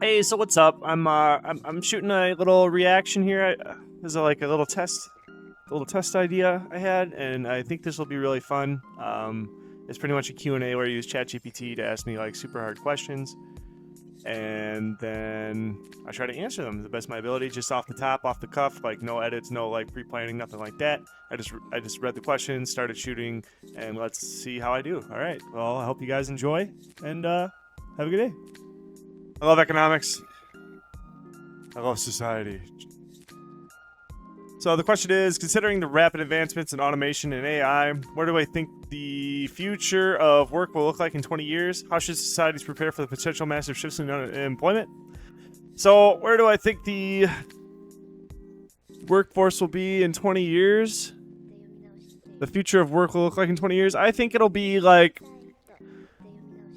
Hey, so what's up? I'm shooting a little reaction here. This is like a little test idea I had, and I think this will be really fun. It's pretty much a Q&A where I use ChatGPT to ask me like super hard questions, and then I try to answer them to the best of my ability, just off the top, off the cuff, like no edits, no like pre-planning, nothing like that. I just read the questions, started shooting, and let's see how I do. All right. Well, I hope you guys enjoy, and have a good day. I love economics. I love society. So the question is, considering the rapid advancements in automation and AI, where do I think the future of work will look like in 20 years? How should societies prepare for the potential massive shifts in employment? So where do I think the workforce will be in 20 years? The future of work will look like in 20 years? I think it'll be like...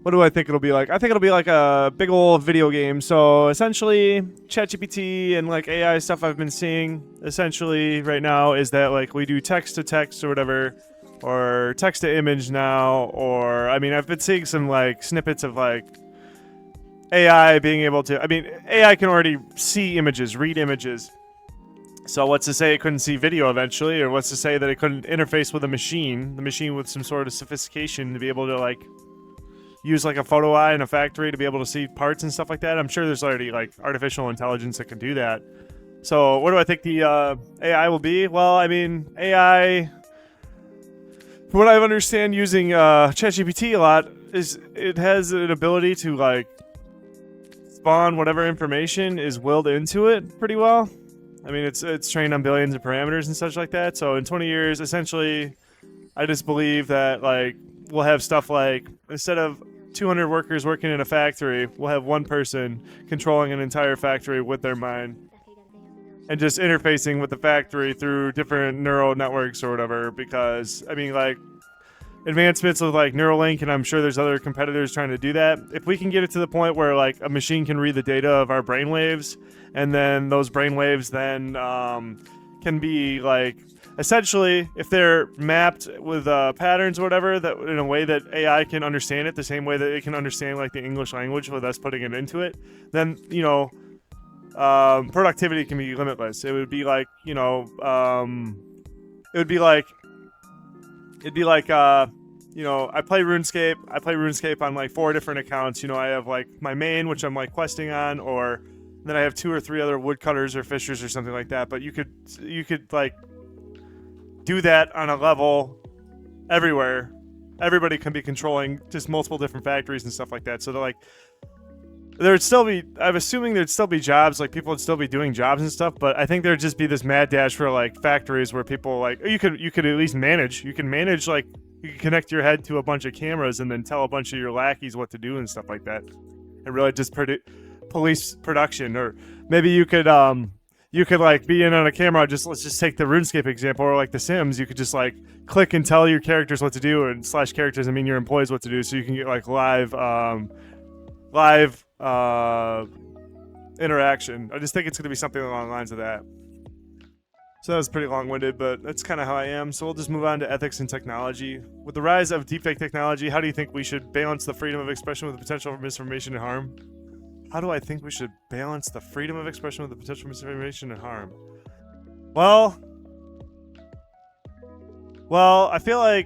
What do I think it'll be like? I think it'll be like a big old video game. So essentially, ChatGPT and like AI stuff I've been seeing essentially right now is that like we do text to text or whatever, or text to image now, or I mean I've been seeing some like snippets of like AI being able to. I mean AI can already see images, read images. So what's to say it couldn't see video eventually, or what's to say that it couldn't interface with a machine, the machine with some sort of sophistication to be able to like use like a photo eye in a factory to be able to see parts and stuff like that. I'm sure there's already like artificial intelligence that can do that. So what do I think the AI will be? Well, I mean, AI, from what I understand using ChatGPT a lot, is it has an ability to like spawn whatever information is willed into it pretty well. I mean, it's trained on billions of parameters and such like that. So in 20 years, essentially, I just believe that like we'll have stuff like, instead of 200 workers working in a factory, we'll have one person controlling an entire factory with their mind and just interfacing with the factory through different neural networks or whatever. Because I mean, like, advancements with like Neuralink, and I'm sure there's other competitors trying to do that. If we can get it to the point where like a machine can read the data of our brainwaves, and then those brainwaves then can be like, essentially, if they're mapped with patterns or whatever, that in a way that AI can understand it, the same way that it can understand like the English language with us putting it into it, then you know, productivity can be limitless. It would be like, you know, it'd be like, you know, I play RuneScape on like 4 different accounts. You know, I have like my main, which I'm like questing on, or then I have 2 or 3 other woodcutters or fishers or something like that. But you could like do that on a level everywhere. Everybody can be controlling just multiple different factories and stuff like that. So they're like, there'd still be, I'm assuming there'd still be jobs, like people would still be doing jobs and stuff, but I think there'd just be this mad dash for like factories where people like, you could at least manage, you can like, you can connect your head to a bunch of cameras and then tell a bunch of your lackeys what to do and stuff like that. And really just police production. Or maybe you could like be in on a camera. Let's just take the RuneScape example, or like The Sims. You could just like click and tell your characters what to do, and slash characters, I mean your employees, what to do, so you can get like live interaction. I just think it's going to be something along the lines of that. So that was pretty long-winded, but that's kind of how I am. So we'll just move on to ethics and technology. With the rise of deepfake technology, how do you think we should balance the freedom of expression with the potential for misinformation and harm? How do I think we should balance the freedom of expression with the potential for misinformation and harm? Well, I feel like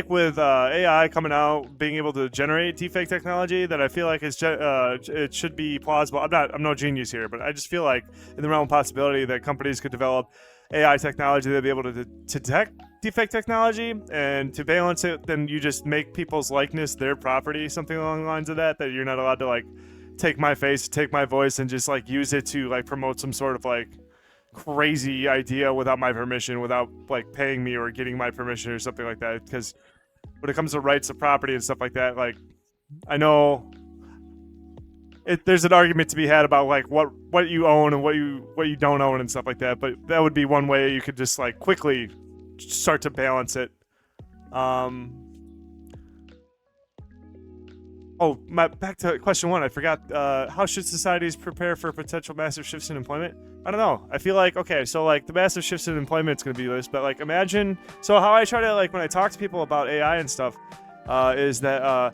with AI coming out, being able to generate deepfake technology, that I feel like it should be plausible. I'm no genius here, but I just feel like in the realm of possibility that companies could develop AI technology that'd be able to detect deepfake technology, and to balance it, then you just make people's likeness their property, something along the lines of that you're not allowed to like take my face, take my voice, and just like use it to like promote some sort of like crazy idea without my permission, without like paying me or getting my permission or something like that. Because when it comes to rights of property and stuff like that, like I know there's an argument to be had about like what you own and what you don't own and stuff like that, but that would be one way you could just like quickly start to balance it. Back to question 1, I forgot. How should societies prepare for potential massive shifts in employment? I don't know. I feel like, okay, so like the massive shifts in employment is going to be this, but like imagine, so how I try to like when I talk to people about AI and stuff, is that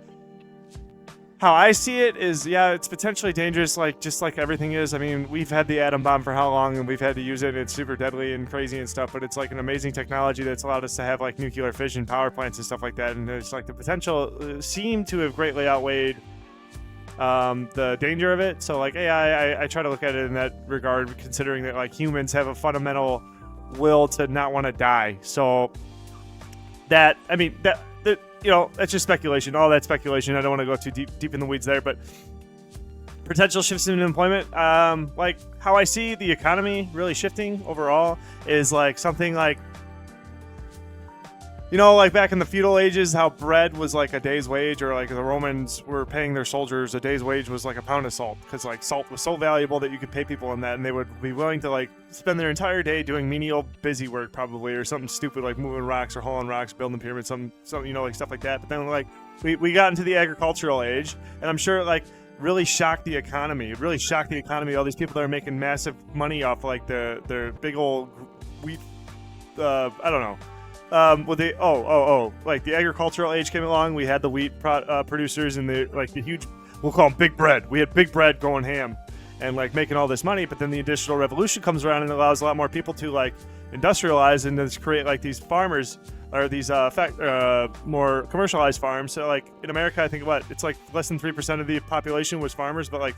How I see it is, yeah, it's potentially dangerous, like just like everything is. I mean, we've had the atom bomb for how long, and we've had to use it. And it's super deadly and crazy and stuff. But it's like an amazing technology that's allowed us to have like nuclear fission power plants and stuff like that. And there's like the potential seem to have greatly outweighed the danger of it. So like AI, I try to look at it in that regard, considering that like humans have a fundamental will to not want to die. So that, I mean, that you know, that's just speculation. All that speculation. I don't want to go too deep in the weeds there, but potential shifts in employment, like how I see the economy really shifting overall is like something like, you know, like back in the feudal ages, how bread was like a day's wage, or like the Romans were paying their soldiers a day's wage was like a pound of salt, because like salt was so valuable that you could pay people in that, and they would be willing to like spend their entire day doing menial busy work probably, or something stupid like moving rocks or hauling rocks, building pyramids, some you know, like stuff like that. But then like we got into the agricultural age, and I'm sure like really shocked the economy. It really shocked the economy. All these people that are making massive money off like their big old wheat, I don't know. Like the agricultural age came along. We had the wheat producers and the huge, we'll call them big bread. We had big bread going ham and like making all this money. But then the Industrial Revolution comes around and allows a lot more people to like industrialize and then create like these farmers, or these more commercialized farms. So like in America, I think it's like less than 3% of the population was farmers, but like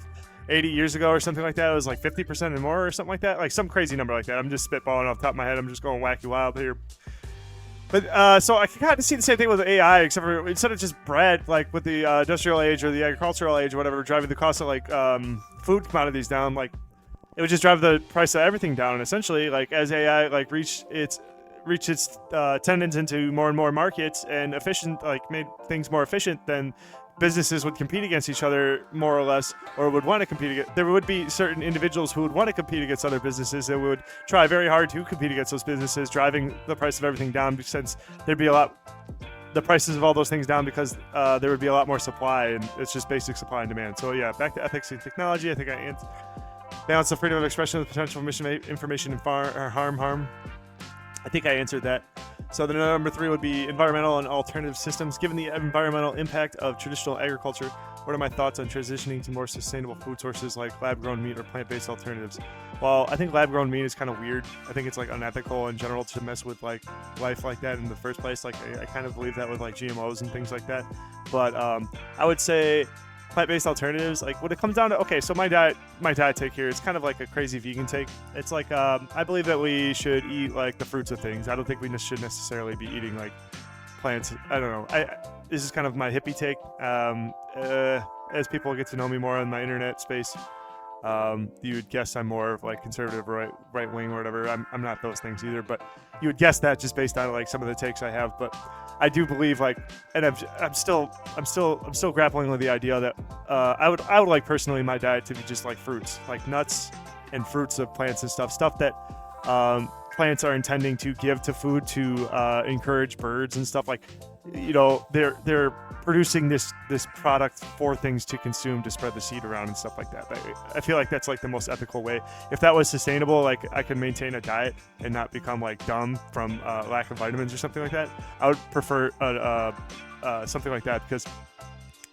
80 years ago or something like that, it was like 50% and more or something like that. Like some crazy number like that. I'm just spitballing off the top of my head. I'm just going wacky wild here. But so I can kind of see the same thing with AI, except for instead of just bread, like with the industrial age or the agricultural age or whatever, driving the cost of like food commodities down, like it would just drive the price of everything down. And essentially, like as AI like reach its tendons into more and more markets and efficient, like made things more efficient, then businesses would compete against each other more or less, or would want to compete against. There would be certain individuals who would want to compete against other businesses that would try very hard to compete against those businesses, driving the price of everything down, since there'd be the prices of all those things down, because there would be a lot more supply, and it's just basic supply and demand. So yeah, back to ethics and technology. I think I balance the freedom of expression with potential information and harm. I think I answered that. So the number 3 would be environmental and alternative systems. Given the environmental impact of traditional agriculture, what are my thoughts on transitioning to more sustainable food sources like lab-grown meat or plant-based alternatives? Well, I think lab-grown meat is kind of weird. I think it's like unethical in general to mess with like life like that in the first place. Like I kind of believe that with like GMOs and things like that. But I would say plant-based alternatives, like when it comes down to, okay, so my diet take here, it's kind of like a crazy vegan take. It's like I believe that we should eat like the fruits of things. I don't think we should necessarily be eating like plants. I don't know. This is kind of my hippie take. As people get to know me more in my internet space, you would guess I'm more of like conservative or right wing or whatever. I'm not those things either, but you would guess that just based on like some of the takes I have. But I do believe like, and I'm still grappling with the idea that I would like personally my diet to be just like fruits, like nuts and fruits of plants and stuff that plants are intending to give to food to encourage birds and stuff. Like, you know, they're producing this product for things to consume, to spread the seed around and stuff like that. But I feel like that's like the most ethical way. If that was sustainable, like I could maintain a diet and not become like dumb from lack of vitamins or something like that, I would prefer something like that, because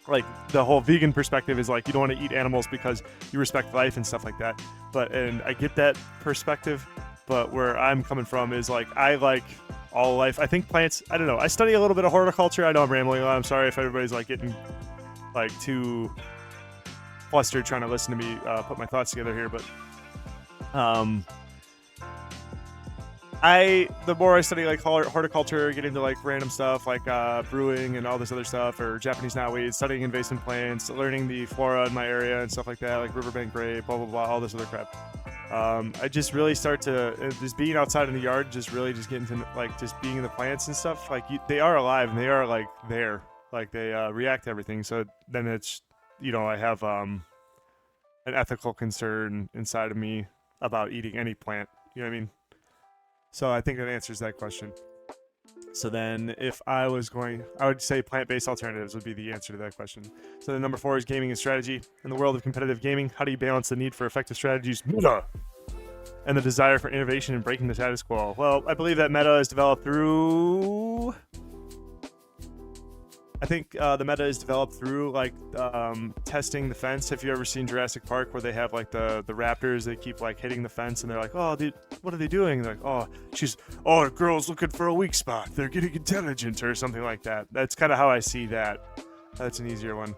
like the whole vegan perspective is like you don't want to eat animals because you respect life and stuff like that. And I get that perspective, but where I'm coming from is like I like all life. I think plants, I don't know. I study a little bit of horticulture. I know I'm rambling a lot. I'm sorry if everybody's like getting like too flustered trying to listen to me put my thoughts together here. But the more I study like horticulture, get into like random stuff like brewing and all this other stuff, or Japanese knotweed, studying invasive plants, learning the flora in my area and stuff like that, like riverbank grape, blah, blah, blah, all this other crap. I just really start to just being outside in the yard, just really just getting to like just being in the plants and stuff. Like they are alive and they are like there, like they react to everything. So then it's, you know, I have an ethical concern inside of me about eating any plant. You know what I mean? So I think that answers that question. So then if I was going, I would say plant-based alternatives would be the answer to that question. So then number 4 is gaming and strategy. In the world of competitive gaming, how do you balance the need for effective strategies, meta, and the desire for innovation and breaking the status quo? Well, I believe that meta is developed through I think the meta is developed through like testing the fence. Have you ever seen Jurassic Park where they have like the raptors? They keep like hitting the fence and they're like, oh, dude, what are they doing? They're like, the girl's looking for a weak spot. They're getting intelligent or something like that. That's kind of how I see that. That's an easier one.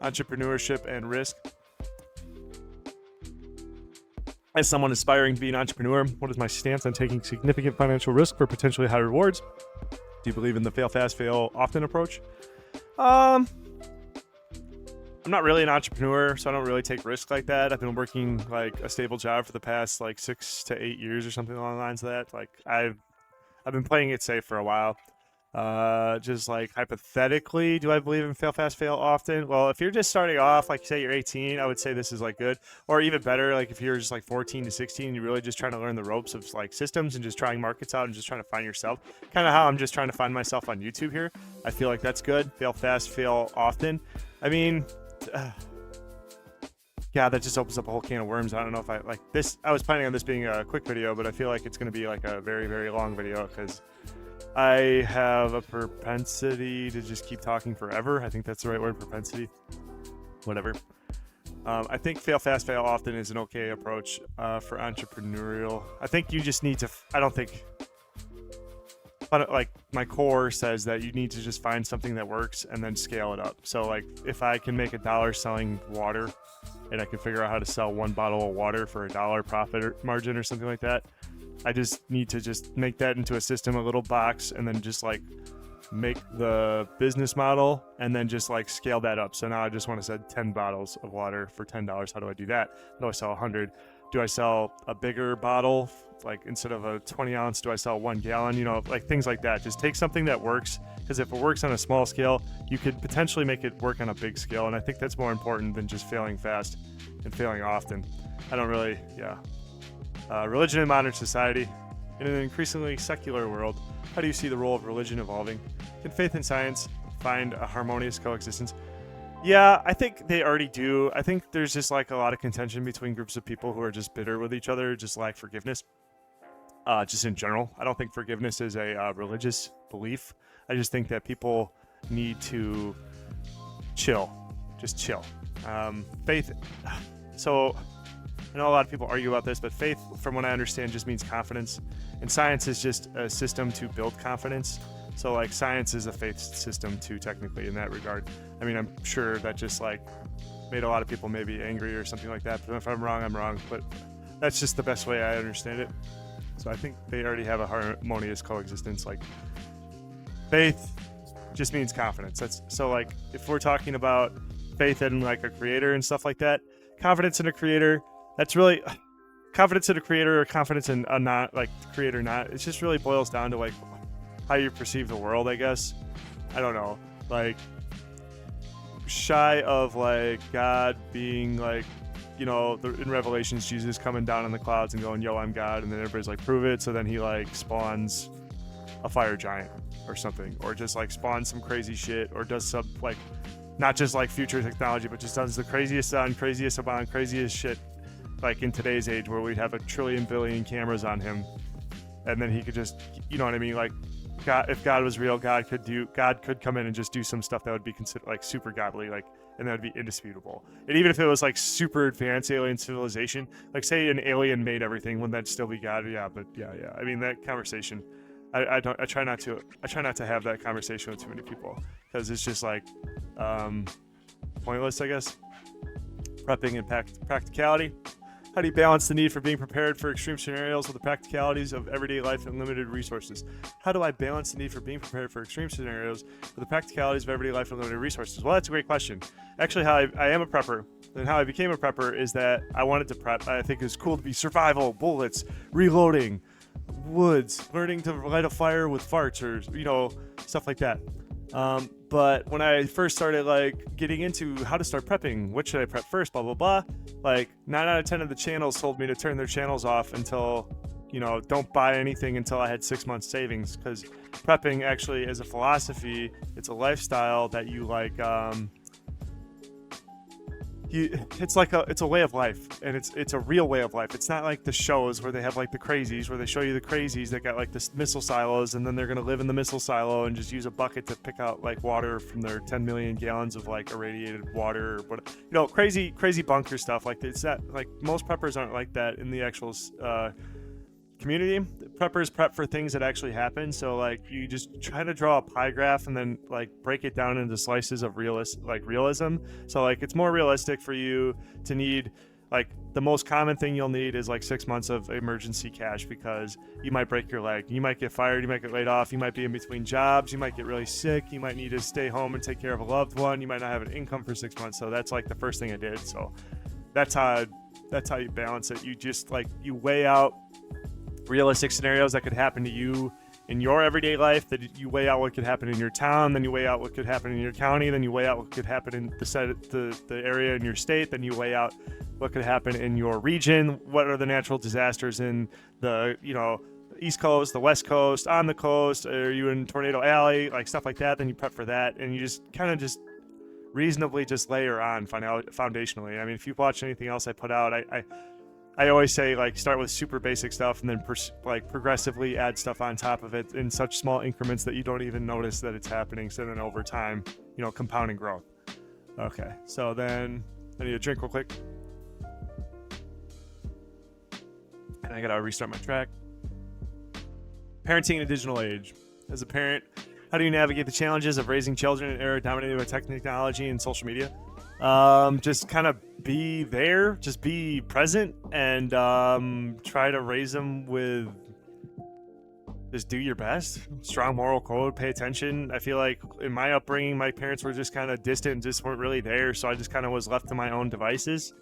Entrepreneurship and risk. As someone aspiring to be an entrepreneur, what is my stance on taking significant financial risk for potentially high rewards? Do you believe in the fail fast, fail often approach? I'm not really an entrepreneur, so I don't really take risks like that. I've been working like a stable job for the past like 6 to 8 years or something along the lines of that. Like I've been playing it safe for a while. Just like hypothetically, do I believe in fail fast, fail often? Well, if you're just starting off, like say you're 18, I would say this is like good. Or even better, like if you're just like 14 to 16, you're really just trying to learn the ropes of like systems and just trying markets out and just trying to find yourself. Kind of how I'm just trying to find myself on YouTube here. I feel like that's good. Fail fast, fail often. I mean, yeah, that just opens up a whole can of worms. I don't know if I like this. I was planning on this being a quick video, but I feel like it's going to be like a very, very long video because I have a propensity to just keep talking forever. I think that's the right word, propensity. Whatever. I think fail fast, fail often is an okay approach for entrepreneurial. I think you just need to, I don't think, like my core says that you need to just find something that works and then scale it up. So like if I can make $1 selling water and I can figure out how to sell 1 bottle of water for $1 profit margin or something like that, I just need to just make that into a system, a little box, and then just like make the business model and then just like scale that up. So now I just want to sell 10 bottles of water for $10. How do I do that? How do I sell 100? Do I sell a bigger bottle? Like instead of a 20 ounce, do I sell 1 gallon? You know, like things like that. Just take something that works, because if it works on a small scale, you could potentially make it work on a big scale. And I think that's more important than just failing fast and failing often. I don't really, religion in modern society. In an increasingly secular world, how do you see the role of religion evolving? Can faith and science find a harmonious coexistence? Yeah, I think they already do. I think there's just like a lot of contention between groups of people who are just bitter with each other, just lack forgiveness. Just in general, I don't think forgiveness is a religious belief. I just think that people need to chill, just chill. Faith, so I know a lot of people argue about this, but faith, from what I understand, just means confidence. And science is just a system to build confidence. So like science is a faith system too, technically, in that regard. I mean, I'm sure that just like made a lot of people maybe angry or something like that. But if I'm wrong, I'm wrong. But that's just the best way I understand it. So I think they already have a harmonious coexistence. Like faith just means confidence. That's so like if we're talking about faith in like a creator and stuff like that, confidence in a creator, that's really confidence in a creator or confidence in a not like creator not. It just really boils down to like how you perceive the world, I guess. I don't know. Like shy of like God being like, you know, in Revelations, Jesus coming down in the clouds and going, yo, I'm God. And then everybody's like, prove it. So then he like spawns a fire giant or something, or just like spawns some crazy shit, or does some like, not just like future technology, but just does the craziest shit like in today's age where we'd have 1 trillion billion cameras on him. And then he could just, you know what I mean? Like God, if God was real, God could come in and just do some stuff that would be considered like super godly, like, and that would be indisputable. And even if it was like super advanced alien civilization, like say an alien made everything, wouldn't that still be God? Yeah, but yeah. I mean, that conversation, I try not to have that conversation with too many people, because it's just like pointless, I guess. Prepping and practicality. How do you balance the need for being prepared for extreme scenarios with the practicalities of everyday life and limited resources? How do I balance the need for being prepared for extreme scenarios with the practicalities of everyday life and limited resources? Well, that's a great question. Actually, how I am a prepper, and how I became a prepper is that I wanted to prep. I think it was cool to be survival, bullets, reloading, woods, learning to light a fire with farts, or, you know, stuff like that. But when I first started like getting into how to start prepping, what should I prep first, blah, blah, blah, like 9 out of 10 of the channels told me to turn their channels off until, you know, don't buy anything until I had 6 months savings. Because prepping actually is a philosophy. It's a lifestyle that you like, it's a way of life, and it's a real way of life. It's not like the shows where they have like the crazies, where they show you the crazies that got like the missile silos, and then they're gonna live in the missile silo and just use a bucket to pick out like water from their 10 million gallons of like irradiated water, or what, crazy bunker stuff. Like, it's not like, most preppers aren't like that in the actual community. Preppers prep for things that actually happen. So like, you just try to draw a pie graph and then like break it down into slices of realism. So like, it's more realistic for you to need, like, the most common thing you'll need is like 6 months of emergency cash, because you might break your leg, you might get fired, you might get laid off, you might be in between jobs, you might get really sick, you might need to stay home and take care of a loved one, you might not have an income for 6 months. So that's like the first thing I did. So that's how you balance it. You just like, you weigh out realistic scenarios that could happen to you in your everyday life, that you weigh out what could happen in your town, then you weigh out what could happen in your county, then you weigh out what could happen in the area in your state, then you weigh out what could happen in your region, what are the natural disasters in the East Coast, the West Coast, on the coast, are you in Tornado Alley, like stuff like that. Then you prep for that, and you just kind of just reasonably just layer on foundationally. I mean, if you've watched anything else I put out, I always say, like, start with super basic stuff and then progressively add stuff on top of it in such small increments that you don't even notice that it's happening. So then over time, compounding growth. Okay, so then I need a drink real quick. And I gotta restart my track. Parenting in a digital age. As a parent, how do you navigate the challenges of raising children in an era dominated by technology and social media? Just kind of be there, just be present, and try to raise them with, just do your best. Strong moral code, pay attention. I feel like in my upbringing, my parents were just kind of distant and just weren't really there, so I just kind of was left to my own devices,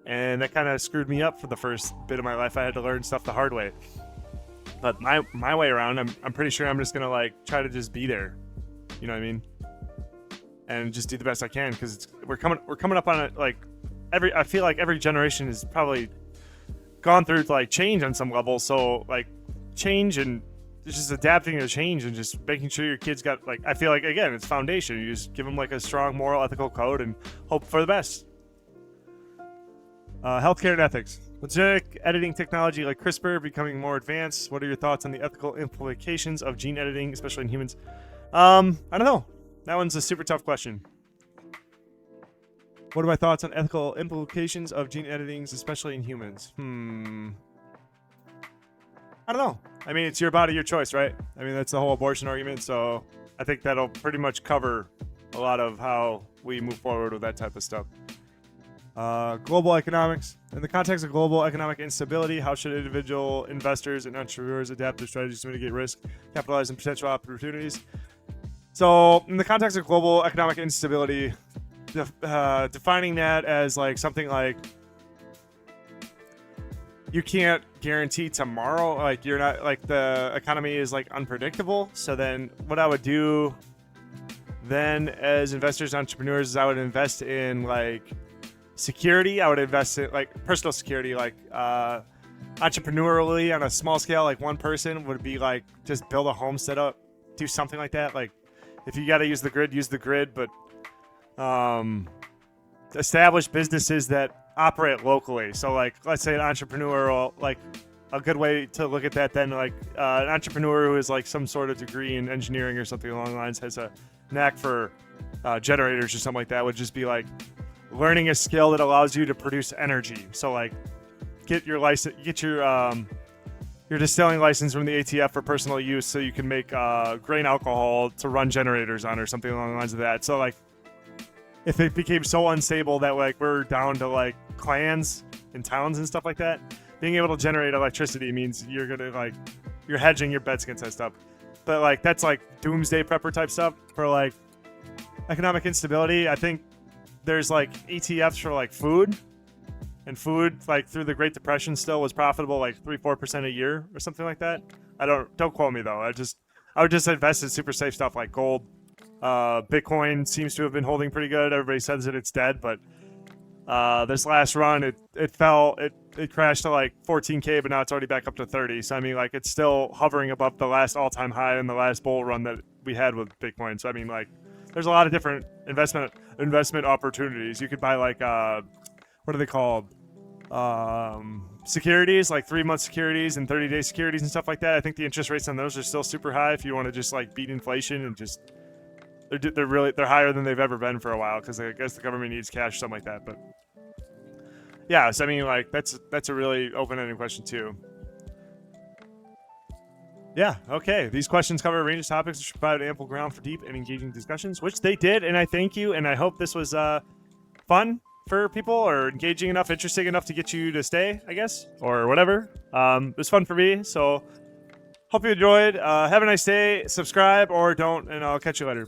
and that kind of screwed me up for the first bit of my life. I had to learn stuff the hard way. But my way around, I'm pretty sure I'm just gonna like try to just be there. You know what I mean? And just do the best I can, because we're coming up on it. Like I feel like every generation has probably gone through like change on some level. So like change, and just adapting to change, and just making sure your kids got, like, I feel like, again, it's foundation. You just give them like a strong moral, ethical code and hope for the best. Healthcare and ethics. With genetic editing technology like CRISPR becoming more advanced, what are your thoughts on the ethical implications of gene editing, especially in humans? I don't know. That one's a super tough question. What are my thoughts on ethical implications of gene editing, especially in humans? I don't know. I mean, it's your body, your choice, right? I mean, that's the whole abortion argument. So I think that'll pretty much cover a lot of how we move forward with that type of stuff. Global economics. In the context of global economic instability, how should individual investors and entrepreneurs adapt their strategies to mitigate risk, capitalize on potential opportunities? So in the context of global economic instability, defining that as like something like you can't guarantee tomorrow, like you're not, like the economy is like unpredictable. So then what I would do then as investors and entrepreneurs is I would invest in like security. I would invest in like personal security, like entrepreneurially on a small scale. Like one person would be like just build a home setup, do something like that. Like if you got to use the grid, but establish businesses that operate locally. So like, let's say an entrepreneurial, like a good way to look at that then, like an entrepreneur who is like some sort of degree in engineering or something along the lines, has a knack for generators or something like that, would just be like learning a skill that allows you to produce energy. So like get your license, get your distilling license from the ATF for personal use, so you can make grain alcohol to run generators on, or something along the lines of that. So like if it became so unstable that like we're down to like clans and towns and stuff like that, being able to generate electricity means you're gonna like, you're hedging your bets against that stuff. But like that's like doomsday prepper type stuff. For like economic instability, I think there's like ETFs for like food, and food like through the Great Depression still was profitable like 3-4% a year or something like that. Don't quote me though. I would just invest in super safe stuff like gold. Bitcoin seems to have been holding pretty good. Everybody says that it's dead, but this last run it fell, it crashed to like 14K, but now it's already back up to 30. So I mean, like, it's still hovering above the last all-time high in the last bull run that we had with Bitcoin. So I mean, like, there's a lot of different investment opportunities. You could buy like what are they called? Securities, like 3-month securities and 30-day securities and stuff like that. I think the interest rates on those are still super high if you want to just like beat inflation and just they're higher than they've ever been for a while because I guess the government needs cash, something like that. But yeah, so I mean, like that's a really open-ended question too. Yeah, okay. These questions cover a range of topics which provide ample ground for deep and engaging discussions, which they did, and I thank you, and I hope this was fun for people or engaging enough, interesting enough to get you to stay, I guess, or whatever. It was fun for me, so hope you enjoyed. Have a nice day. Subscribe or don't, and I'll catch you later.